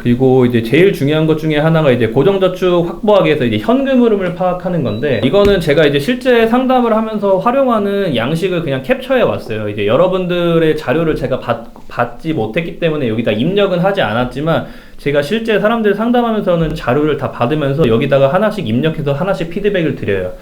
그리고 이제 제일 중요한 것 중에 하나가 이제 고정저축 확보하기 위해서 이제 현금 흐름을 파악하는 건데, 이거는 제가 이제 실제 상담을 하면서 활용하는 양식을 그냥 캡처해 왔어요. 이제 여러분들의 자료를 제가 받지 못했기 때문에 여기다 입력은 하지 않았지만, 제가 실제 사람들 상담하면서는 자료를 다 받으면서 여기다가 하나씩 입력해서 하나씩 피드백을 드려요.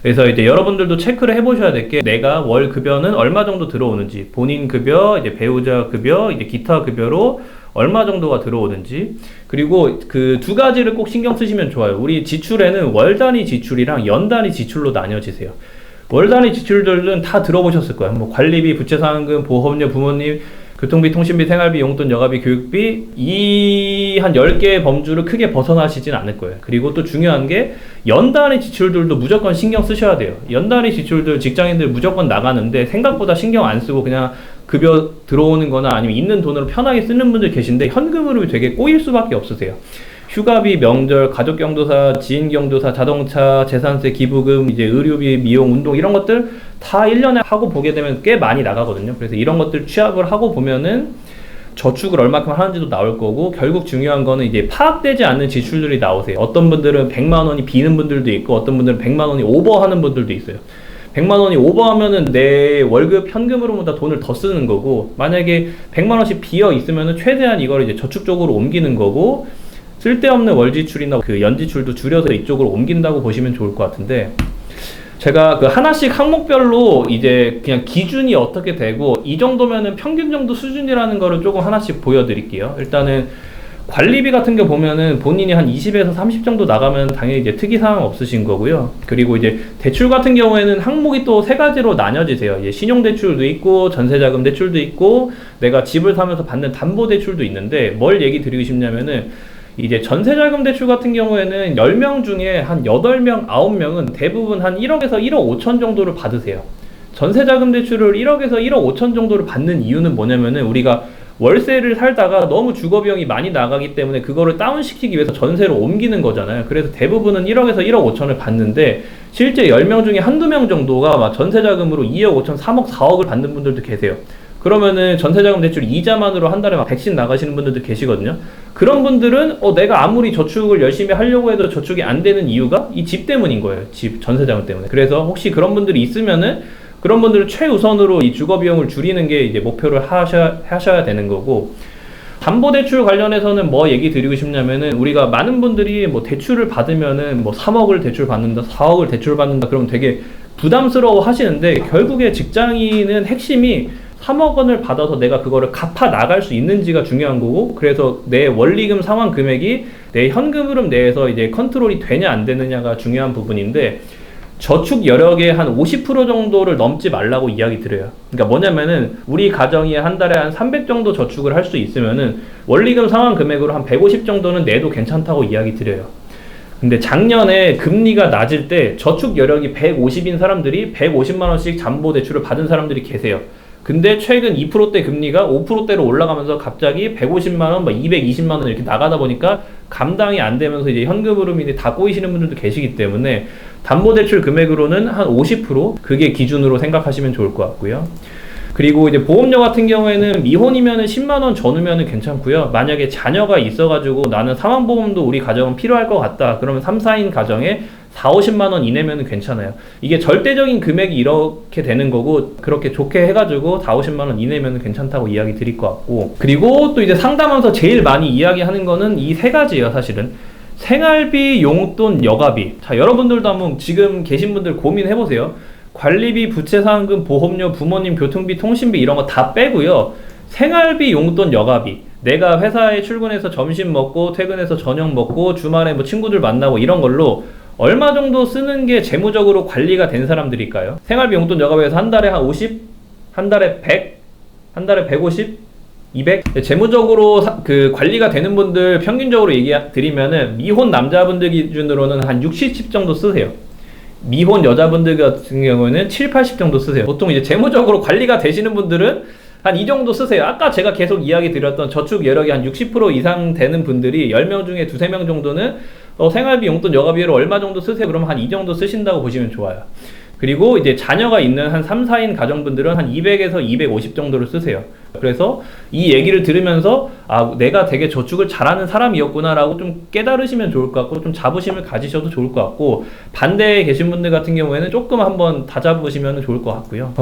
그래서 이제 여러분들도 체크를 해보셔야 될 게, 내가 월 급여는 얼마 정도 들어오는지, 본인 급여, 이제 배우자 급여, 이제 기타 급여로 얼마 정도가 들어오는지, 그리고 그 두 가지를 꼭 신경 쓰시면 좋아요. 우리 지출에는 월 단위 지출이랑 연 단위 지출로 나뉘어지세요. 월 단위 지출들은 다 들어보셨을 거예요. 뭐 관리비, 부채상환금, 보험료, 부모님, 교통비, 통신비, 생활비, 용돈, 여가비, 교육비, 이 한 10개의 범주를 크게 벗어나시진 않을 거예요. 그리고 또 중요한 게 연단위 지출들도 무조건 신경 쓰셔야 돼요. 연단위 지출들 직장인들 무조건 나가는데 생각보다 신경 안 쓰고 그냥 급여 들어오는 거나 아니면 있는 돈으로 편하게 쓰는 분들 계신데, 현금으로 되게 꼬일 수밖에 없으세요. 휴가비, 명절, 가족경조사, 지인경조사, 자동차, 재산세, 기부금, 이제 의료비, 미용, 운동 이런 것들 다 1년에 하고 보게 되면 꽤 많이 나가거든요. 그래서 이런 것들 취합을 하고 보면은 저축을 얼마큼 하는지도 나올 거고, 결국 중요한 거는 이제 파악되지 않는 지출들이 나오세요. 어떤 분들은 100만 원이 비는 분들도 있고, 어떤 분들은 100만 원이 오버하는 분들도 있어요. 100만 원이 오버하면은 내 월급 현금으로보다 돈을 더 쓰는 거고, 만약에 100만 원씩 비어 있으면은 최대한 이걸 이제 저축 쪽으로 옮기는 거고, 쓸데없는 월 지출이나 그 연 지출도 줄여서 이쪽으로 옮긴다고 보시면 좋을 것 같은데, 제가 그 하나씩 항목별로 이제 그냥 기준이 어떻게 되고 이 정도면은 평균 정도 수준이라는 거를 조금 하나씩 보여드릴게요. 일단은 관리비 같은 거 보면은 본인이 한 20에서 30 정도 나가면 당연히 이제 특이사항 없으신 거고요. 그리고 이제 대출 같은 경우에는 항목이 또 세 가지로 나뉘어지세요. 이제 신용대출도 있고, 전세자금 대출도 있고, 내가 집을 사면서 받는 담보대출도 있는데, 뭘 얘기 드리고 싶냐면은, 이제 전세자금 대출 같은 경우에는 10명 중에 한 8명, 9명은 대부분 한 1억에서 1억 5천 정도를 받으세요. 전세자금 대출을 1억에서 1억 5천 정도를 받는 이유는 뭐냐면은, 우리가 월세를 살다가 너무 주거비용이 많이 나가기 때문에 그거를 다운시키기 위해서 전세로 옮기는 거잖아요. 그래서 대부분은 1억에서 1억 5천을 받는데, 실제 10명 중에 한두 명 정도가 막 전세자금으로 2억 5천, 3억, 4억을 받는 분들도 계세요. 그러면은 전세자금 대출 이자만으로 한 달에 막 100씩 나가시는 분들도 계시거든요. 그런 분들은 내가 아무리 저축을 열심히 하려고 해도 저축이 안 되는 이유가 이 집 때문인 거예요. 집 전세자금 때문에. 그래서 혹시 그런 분들이 있으면은 그런 분들은 최우선으로 이 주거 비용을 줄이는 게 이제 목표를 하셔야 되는 거고, 담보대출 관련해서는 뭐 얘기 드리고 싶냐면은, 우리가 많은 분들이 뭐 대출을 받으면은 뭐 3억을 대출 받는다, 4억을 대출 받는다, 그러면 되게 부담스러워 하시는데, 결국에 직장인은 핵심이 3억 원을 받아서 내가 그거를 갚아 나갈 수 있는지가 중요한 거고, 그래서 내 원리금 상환 금액이 내 현금 흐름 내에서 이제 컨트롤이 되냐 안 되느냐가 중요한 부분인데, 저축 여력의 한 50% 정도를 넘지 말라고 이야기 드려요. 그러니까 뭐냐면은, 우리 가정이 한 달에 한 300 정도 저축을 할 수 있으면은 원리금 상환 금액으로 한 150 정도는 내도 괜찮다고 이야기 드려요. 근데 작년에 금리가 낮을 때 저축 여력이 150인 사람들이 150만 원씩 담보 대출을 받은 사람들이 계세요. 근데 최근 2%대 금리가 5%대로 올라가면서 갑자기 150만원, 220만원 이렇게 나가다 보니까 감당이 안 되면서 이제 현금 흐름이 다 꼬이시는 분들도 계시기 때문에, 담보대출 금액으로는 한 50%? 그게 기준으로 생각하시면 좋을 것 같고요. 그리고 이제 보험료 같은 경우에는 미혼이면은 10만원 전후면은 괜찮고요. 만약에 자녀가 있어가지고 나는 사망보험도 우리 가정은 필요할 것 같다, 그러면 3, 4인 가정에 4, 50만원 이내면은 괜찮아요. 이게 절대적인 금액이 이렇게 되는 거고, 그렇게 좋게 해가지고 4, 50만원 이내면은 괜찮다고 이야기 드릴 것 같고, 그리고 또 이제 상담하면서 제일 많이 이야기하는 거는 이 세 가지예요, 사실은. 생활비, 용돈, 여가비. 자, 여러분들도 한번 지금 계신 분들 고민해보세요. 관리비, 부채상환금, 보험료, 부모님 교통비, 통신비 이런 거 다 빼고요. 생활비, 용돈, 여가비. 내가 회사에 출근해서 점심 먹고, 퇴근해서 저녁 먹고, 주말에 뭐 친구들 만나고 이런 걸로 얼마 정도 쓰는 게 재무적으로 관리가 된 사람들일까요? 생활비, 용돈, 여가비에서 한 달에 한 50? 한 달에 100? 한 달에 150? 200? 재무적으로 그 관리가 되는 분들 평균적으로 얘기 드리면은, 미혼 남자분들 기준으로는 한 60, 70 정도 쓰세요. 미혼 여자분들 같은 경우에는 7, 80 정도 쓰세요. 보통 이제 재무적으로 관리가 되시는 분들은 한 이 정도 쓰세요. 아까 제가 계속 이야기 드렸던 저축 여력이 한 60% 이상 되는 분들이 10명 중에 2, 3명 정도는 생활비, 용돈, 여가비로 얼마 정도 쓰세요? 그러면 한 이 정도 쓰신다고 보시면 좋아요. 그리고 이제 자녀가 있는 한 3, 4인 가정분들은 한 200에서 250 정도를 쓰세요. 그래서 이 얘기를 들으면서 아, 내가 되게 저축을 잘하는 사람이었구나 라고 좀 깨달으시면 좋을 것 같고 좀 자부심을 가지셔도 좋을 것 같고, 반대에 계신 분들 같은 경우에는 조금 한번 다잡으시면 좋을 것 같고요.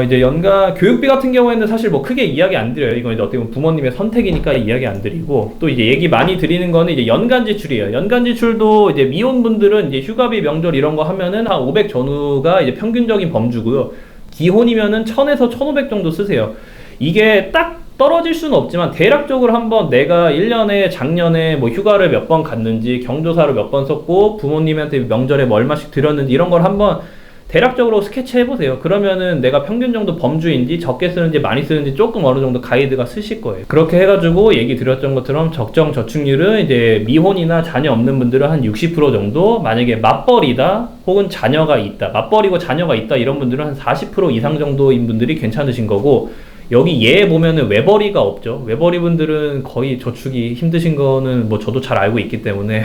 이제 연간 교육비 같은 경우에는 사실 뭐 크게 이야기 안 드려요. 이건 이제 어떻게 보면 부모님의 선택이니까 이야기 안 드리고, 또 이제 얘기 많이 드리는 거는 이제 연간 지출이에요. 연간 지출도 이제 미혼분들은 이제 휴가비, 명절 이런 거 하면은 한 500 전후가 이제 평균적인 범주고요. 기혼이면은 1000에서 1500 정도 쓰세요. 이게 딱 떨어질 수는 없지만 대략적으로 한번 내가 1년에 작년에 뭐 휴가를 몇 번 갔는지, 경조사를 몇 번 썼고, 부모님한테 명절에 뭐 얼마씩 드렸는지 이런 걸 한번 대략적으로 스케치 해보세요. 그러면은 내가 평균 정도 범주인지, 적게 쓰는지 많이 쓰는지 조금 어느 정도 가이드가 쓰실 거예요. 그렇게 해가지고 얘기 드렸던 것처럼 적정 저축률은 이제 미혼이나 자녀 없는 분들은 한 60% 정도, 만약에 맞벌이다 혹은 자녀가 있다, 맞벌이고 자녀가 있다 이런 분들은 한 40% 이상 정도인 분들이 괜찮으신 거고, 여기 얘 보면은 외벌이가 없죠. 외벌이 분들은 거의 저축이 힘드신 거는 뭐 저도 잘 알고 있기 때문에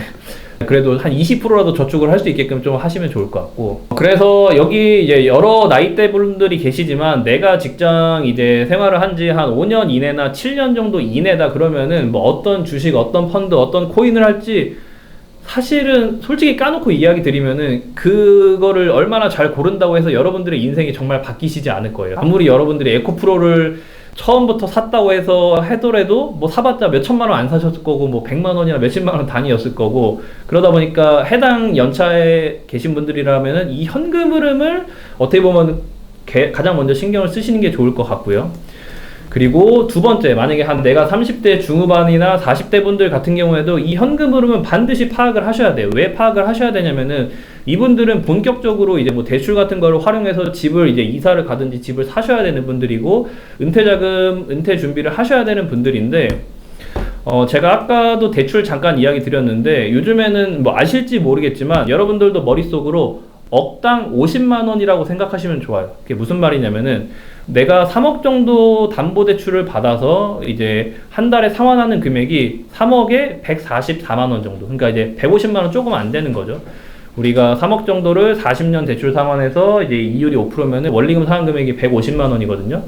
그래도 한 20%라도 저축을 할 수 있게끔 좀 하시면 좋을 것 같고, 그래서 여기 이제 여러 나이대 분들이 계시지만 내가 직장 이제 생활을 한 지 한 5년 이내나 7년 정도 이내다 그러면은 뭐 어떤 주식, 어떤 펀드, 어떤 코인을 할지 사실은 솔직히 까놓고 이야기 드리면은 그거를 얼마나 잘 고른다고 해서 여러분들의 인생이 정말 바뀌시지 않을 거예요. 아무리 여러분들이 에코프로를 처음부터 샀다고 해서 하더라도 뭐 사봤자 몇 천만 원 안 사셨을 거고, 뭐 100만 원이나 몇십만 원 단위였을 거고, 그러다 보니까 해당 연차에 계신 분들이라면은 이 현금 흐름을 어떻게 보면 가장 먼저 신경을 쓰시는 게 좋을 것 같고요. 그리고 두 번째, 만약에 한 내가 30대 중후반이나 40대 분들 같은 경우에도 이 현금 흐름은 반드시 파악을 하셔야 돼요. 왜 파악을 하셔야 되냐면은 이분들은 본격적으로 이제 뭐 대출 같은 거를 활용해서 집을 이제 이사를 가든지 집을 사셔야 되는 분들이고, 은퇴자금, 은퇴 준비를 하셔야 되는 분들인데, 제가 아까도 대출 잠깐 이야기 드렸는데, 요즘에는 뭐 아실지 모르겠지만 여러분들도 머릿속으로 억당 50만 원이라고 생각하시면 좋아요. 그게 무슨 말이냐면은 내가 3억 정도 담보대출을 받아서 이제 한 달에 상환하는 금액이 3억에 144만 원 정도. 그러니까 이제 150만 원 조금 안 되는 거죠. 우리가 3억 정도를 40년 대출 상환해서 이제 이율이 5%면은 원리금 상환 금액이 150만 원이거든요.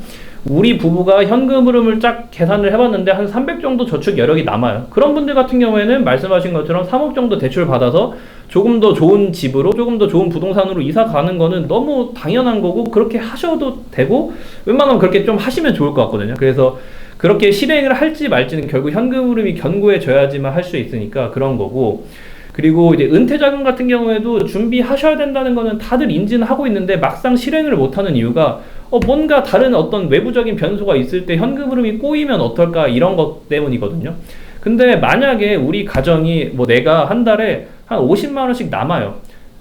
우리 부부가 현금 흐름을 쫙 계산을 해봤는데 한 300 정도 저축 여력이 남아요. 그런 분들 같은 경우에는 말씀하신 것처럼 3억 정도 대출 받아서 조금 더 좋은 집으로, 조금 더 좋은 부동산으로 이사 가는 거는 너무 당연한 거고, 그렇게 하셔도 되고, 웬만하면 그렇게 좀 하시면 좋을 것 같거든요. 그래서 그렇게 실행을 할지 말지는 결국 현금 흐름이 견고해져야지만 할 수 있으니까 그런 거고, 그리고 이제 은퇴자금 같은 경우에도 준비하셔야 된다는 거는 다들 인지는 하고 있는데 막상 실행을 못하는 이유가 뭔가 다른 어떤 외부적인 변수가 있을 때 현금 흐름이 꼬이면 어떨까, 이런 것 때문이거든요. 근데 만약에 우리 가정이 뭐 내가 한 달에 한 50만 원씩 남아요.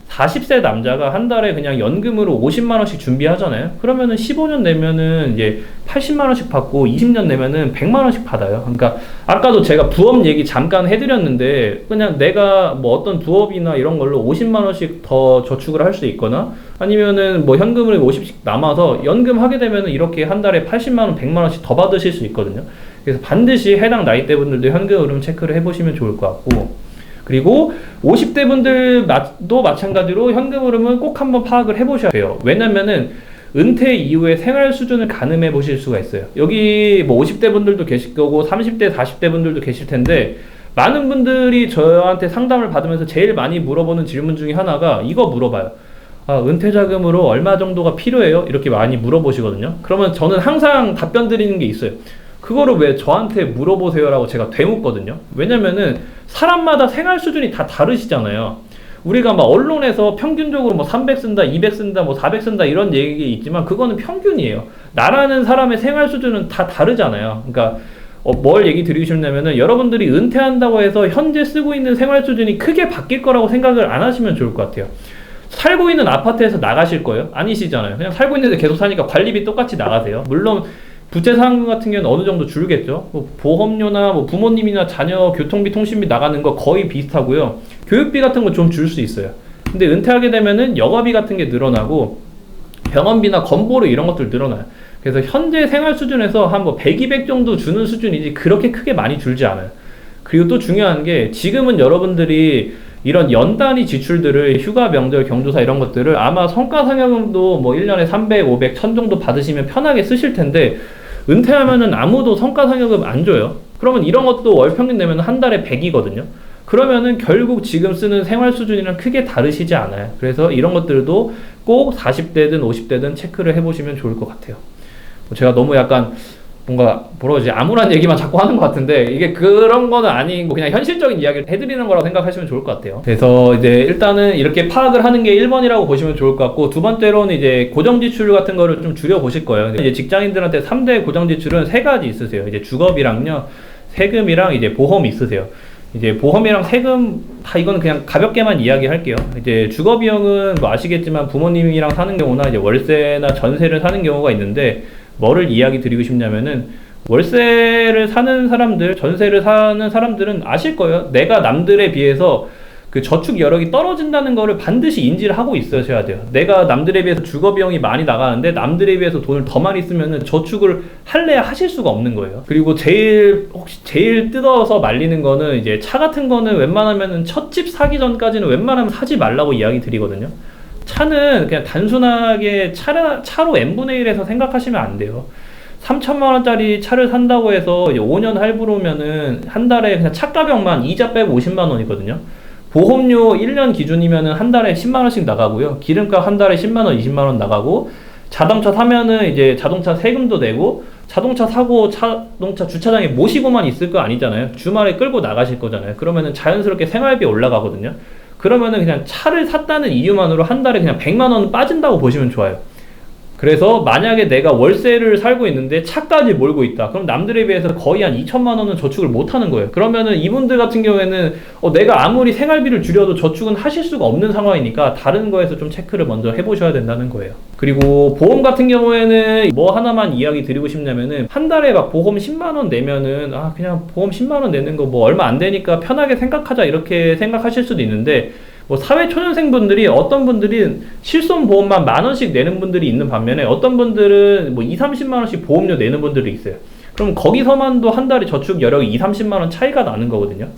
40세 남자가 한 달에 그냥 연금으로 50만 원씩 준비하잖아요. 그러면은 15년 내면은 이제 80만 원씩 받고, 20년 내면은 100만 원씩 받아요. 그러니까 아까도 제가 부업 얘기 잠깐 해드렸는데, 그냥 내가 뭐 어떤 부업이나 이런 걸로 50만 원씩 더 저축을 할 수 있거나, 아니면은 뭐 현금을 50씩 남아서 연금 하게 되면은 이렇게 한 달에 80만 원, 100만 원씩 더 받으실 수 있거든요. 그래서 반드시 해당 나이대 분들도 현금 흐름 체크를 해보시면 좋을 것 같고, 그리고 50대 분들도 마찬가지로 현금 흐름은 꼭 한번 파악을 해보셔야 돼요. 왜냐면은 은퇴 이후에 생활 수준을 가늠해 보실 수가 있어요. 여기 뭐 50대 분들도 계실 거고 30대, 40대 분들도 계실 텐데, 많은 분들이 저한테 상담을 받으면서 제일 많이 물어보는 질문 중에 하나가 이거 물어봐요. 은퇴 자금으로 얼마 정도가 필요해요? 이렇게 많이 물어보시거든요. 그러면 저는 항상 답변 드리는 게 있어요. 그거를 왜 저한테 물어보세요? 라고 제가 되묻거든요. 왜냐면은 사람마다 생활 수준이 다 다르시잖아요. 우리가 막 언론에서 평균적으로 뭐 300 쓴다, 200 쓴다, 뭐 400 쓴다 이런 얘기 있지만 그거는 평균이에요. 나라는 사람의 생활 수준은 다 다르잖아요. 그러니까 뭘 얘기 드리고 싶냐면은 여러분들이 은퇴한다고 해서 현재 쓰고 있는 생활 수준이 크게 바뀔 거라고 생각을 안 하시면 좋을 것 같아요. 살고 있는 아파트에서 나가실 거예요? 아니시잖아요. 그냥 살고 있는데 계속 사니까 관리비 똑같이 나가세요. 물론 부채 상환금 같은 경우는 어느 정도 줄겠죠. 뭐 보험료나 뭐 부모님이나 자녀 교통비, 통신비 나가는 거 거의 비슷하고요. 교육비 같은 거 좀 줄 수 있어요. 근데 은퇴하게 되면은 여가비 같은 게 늘어나고 병원비나 건보료 이런 것들 늘어나요. 그래서 현재 생활 수준에서 한 뭐 100, 200 정도 주는 수준이지 그렇게 크게 많이 줄지 않아요. 그리고 또 중요한 게 지금은 여러분들이 이런 연 단위 지출들을 휴가, 명절, 경조사 이런 것들을 아마 성과상여금도 뭐 1년에 300, 500, 1000 정도 받으시면 편하게 쓰실 텐데, 은퇴하면은 아무도 성과상여금 안 줘요. 그러면 이런 것도 월 평균 내면 한 달에 100이거든요. 그러면은 결국 지금 쓰는 생활 수준이랑 크게 다르시지 않아요. 그래서 이런 것들도 꼭 40대든 50대든 체크를 해보시면 좋을 것 같아요. 제가 너무 약간 뭔가 뭐라고 하지, 암울한 얘기만 자꾸 하는 것 같은데 이게 그런 거는 아니고 그냥 현실적인 이야기를 해드리는 거라고 생각하시면 좋을 것 같아요. 그래서 이제 일단은 이렇게 파악을 하는 게 1번이라고 보시면 좋을 것 같고, 두 번째로는 이제 고정지출 같은 거를 좀 줄여 보실 거예요. 이제 직장인들한테 3대 고정지출은 3가지 있으세요. 이제 주거비랑요, 세금이랑 이제 보험이 있으세요. 이제 보험이랑 세금 다 이거는 그냥 가볍게만 이야기할게요. 이제 주거비용은 뭐 아시겠지만 부모님이랑 사는 경우나 이제 월세나 전세를 사는 경우가 있는데, 뭐를 이야기 드리고 싶냐면은 월세를 사는 사람들, 전세를 사는 사람들은 아실 거예요. 내가 남들에 비해서 그 저축 여력이 떨어진다는 거를 반드시 인지를 하고 있으셔야 돼요. 내가 남들에 비해서 주거 비용이 많이 나가는데 남들에 비해서 돈을 더 많이 쓰면은 저축을 할래야 하실 수가 없는 거예요. 그리고 제일 뜯어서 말리는 거는 이제 차 같은 거는 웬만하면은 첫 집 사기 전까지는 웬만하면 사지 말라고 이야기 드리거든요. 차는 그냥 단순하게 차로 n분의 1에서 생각하시면 안 돼요. 3천만 원짜리 차를 산다고 해서 이제 5년 할부로면은 한 달에 그냥 차 가격만 이자 빼고 50만 원이거든요. 보험료 1년 기준이면은 한 달에 10만 원씩 나가고요. 기름값 한 달에 10만 원, 20만 원 나가고, 자동차 사면은 이제 자동차 세금도 내고, 자동차 사고 자동차 주차장에 모시고만 있을 거 아니잖아요. 주말에 끌고 나가실 거잖아요. 그러면은 자연스럽게 생활비 올라가거든요. 그러면은 그냥 차를 샀다는 이유만으로 한 달에 그냥 100만 원 빠진다고 보시면 좋아요. 그래서 만약에 내가 월세를 살고 있는데 차까지 몰고 있다. 그럼 남들에 비해서 거의 한 2천만 원은 저축을 못 하는 거예요. 그러면은 이분들 같은 경우에는 내가 아무리 생활비를 줄여도 저축은 하실 수가 없는 상황이니까 다른 거에서 좀 체크를 먼저 해보셔야 된다는 거예요. 그리고 보험 같은 경우에는 뭐 하나만 이야기 드리고 싶냐면은, 한 달에 막 보험 10만 원 내면은 그냥 보험 10만 원 내는 거 뭐 얼마 안 되니까 편하게 생각하자 이렇게 생각하실 수도 있는데, 뭐 사회초년생분들이 어떤 분들이 실손보험만 10,000원씩 내는 분들이 있는 반면에 어떤 분들은 뭐 20-30만원씩 보험료 내는 분들이 있어요. 그럼 거기서만도 한 달에 저축 여력이 20-30만원 차이가 나는 거거든요.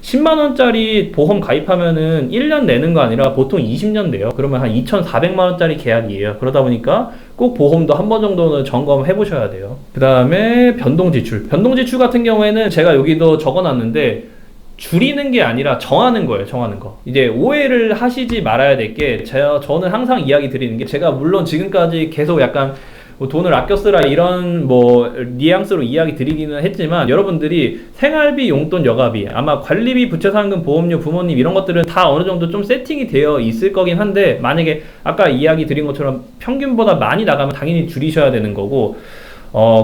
10만원짜리 보험 가입하면은 1년 내는 거 아니라 보통 20년 내요. 그러면 한 2,400만원짜리 계약이에요. 그러다 보니까 꼭 보험도 한 번 정도는 점검해 보셔야 돼요. 그 다음에 변동지출. 변동지출 같은 경우에는 제가 여기도 적어놨는데, 줄이는 게 아니라 정하는 거예요. 정하는 거. 이제 오해를 하시지 말아야 될 게, 저는 항상 이야기 드리는 게, 제가 물론 지금까지 계속 약간 뭐 돈을 아껴 쓰라 이런 뭐 뉘앙스로 이야기 드리기는 했지만, 여러분들이 생활비, 용돈, 여가비, 아마 관리비, 부채상금, 보험료, 부모님 이런 것들은 다 어느 정도 좀 세팅이 되어 있을 거긴 한데, 만약에 아까 이야기 드린 것처럼 평균보다 많이 나가면 당연히 줄이셔야 되는 거고,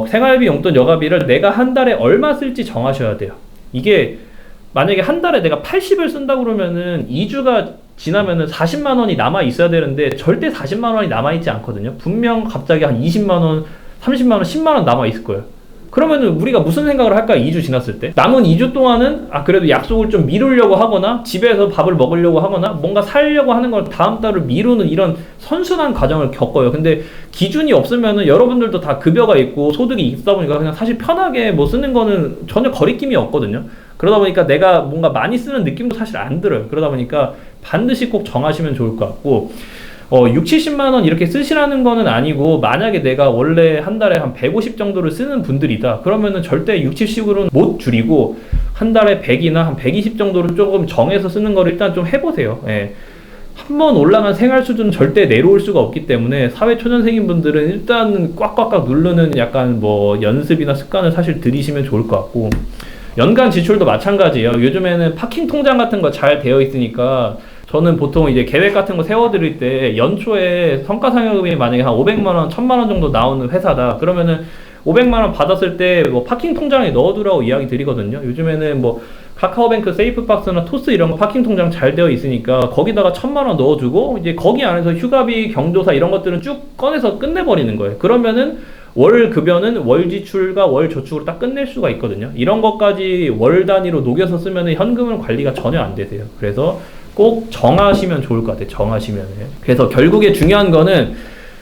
생활비, 용돈, 여가비를 내가 한 달에 얼마 쓸지 정하셔야 돼요. 이게 만약에 한 달에 내가 80을 쓴다 그러면은 2주가 지나면은 40만 원이 남아 있어야 되는데, 절대 40만 원이 남아 있지 않거든요. 분명 갑자기 한 20만 원, 30만 원, 10만 원 남아 있을 거예요. 그러면은 우리가 무슨 생각을 할까? 2주 지났을 때 남은 2주 동안은 그래도 약속을 좀 미루려고 하거나, 집에서 밥을 먹으려고 하거나, 뭔가 살려고 하는 걸 다음 달을 미루는 이런 선순환 과정을 겪어요. 근데 기준이 없으면은 여러분들도 다 급여가 있고 소득이 있다 보니까 그냥 사실 편하게 뭐 쓰는 거는 전혀 거리낌이 없거든요. 그러다 보니까 내가 뭔가 많이 쓰는 느낌도 사실 안 들어요. 그러다 보니까 반드시 꼭 정하시면 좋을 것 같고, 60-70만 원 이렇게 쓰시라는 거는 아니고, 만약에 내가 원래 한 달에 한 150 정도를 쓰는 분들이다 그러면은 절대 60씩으로는 못 줄이고, 한 달에 100이나 한 120 정도를 조금 정해서 쓰는 거를 일단 좀 해보세요. 예. 한번 올라간 생활 수준은 절대 내려올 수가 없기 때문에, 사회초년생인 분들은 일단 꽉꽉꽉 누르는 약간 뭐 연습이나 습관을 사실 들이시면 좋을 것 같고, 연간 지출도 마찬가지예요. 요즘에는 파킹 통장 같은 거 잘 되어 있으니까, 저는 보통 이제 계획 같은 거 세워드릴 때 연초에 성과상여금이 만약에 한 500만원, 1000만원 정도 나오는 회사다 그러면은 500만원 받았을 때 뭐 파킹 통장에 넣어두라고 이야기 드리거든요. 요즘에는 뭐 카카오뱅크 세이프박스나 토스 이런 거 파킹 통장 잘 되어 있으니까 거기다가 1000만원 넣어주고, 이제 거기 안에서 휴가비, 경조사 이런 것들은 쭉 꺼내서 끝내버리는 거예요. 그러면은 월 급여는 월 지출과 월 저축으로 딱 끝낼 수가 있거든요. 이런 것까지 월 단위로 녹여서 쓰면은 현금은 관리가 전혀 안 되세요. 그래서 꼭 정하시면 좋을 것 같아요. 정하시면. 그래서 결국에 중요한 거는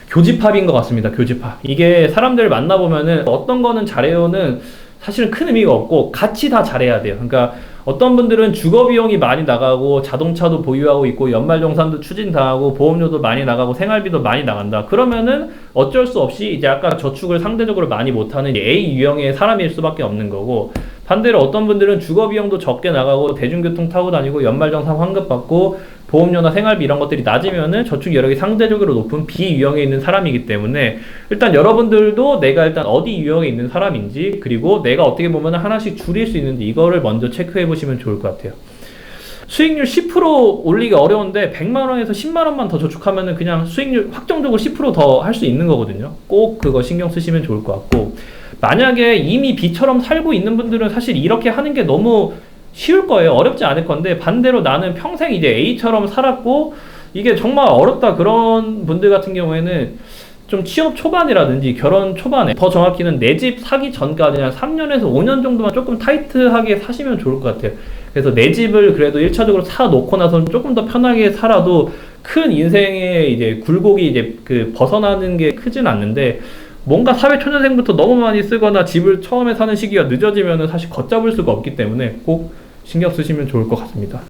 교집합인 것 같습니다. 교집합. 이게 사람들 만나보면은 어떤 거는 잘해요는 사실은 큰 의미가 없고, 같이 다 잘해야 돼요. 그러니까 어떤 분들은 주거 비용이 많이 나가고 자동차도 보유하고 있고 연말정산도 추진당하고 보험료도 많이 나가고 생활비도 많이 나간다. 그러면은 어쩔 수 없이 이제 아까 저축을 상대적으로 많이 못하는 A 유형의 사람일 수밖에 없는 거고, 반대로 어떤 분들은 주거 비용도 적게 나가고 대중교통 타고 다니고 연말정산 환급 받고 보험료나 생활비 이런 것들이 낮으면은 저축 여력이 상대적으로 높은 B 유형에 있는 사람이기 때문에 일단 여러분들도 내가 일단 어디 유형에 있는 사람인지, 그리고 내가 어떻게 보면 하나씩 줄일 수 있는지 이거를 먼저 체크해 보시면 좋을 것 같아요. 수익률 10% 올리기 어려운데 100만원에서 10만원만 더 저축하면은 그냥 수익률 확정적으로 10% 더 할 수 있는 거거든요. 꼭 그거 신경 쓰시면 좋을 것 같고, 만약에 이미 B처럼 살고 있는 분들은 사실 이렇게 하는 게 너무 쉬울 거예요. 어렵지 않을 건데, 반대로 나는 평생 이제 A처럼 살았고 이게 정말 어렵다 그런 분들 같은 경우에는 좀 취업 초반이라든지 결혼 초반에, 더 정확히는 내 집 사기 전까지 한 3년에서 5년 정도만 조금 타이트하게 사시면 좋을 것 같아요. 그래서 내 집을 그래도 1차적으로 사 놓고 나서는 조금 더 편하게 살아도 큰 인생의 이제 굴곡이 이제 그 벗어나는 게 크진 않는데, 뭔가 사회초년생부터 너무 많이 쓰거나 집을 처음에 사는 시기가 늦어지면은 사실 걷잡을 수가 없기 때문에 꼭 신경 쓰시면 좋을 것 같습니다.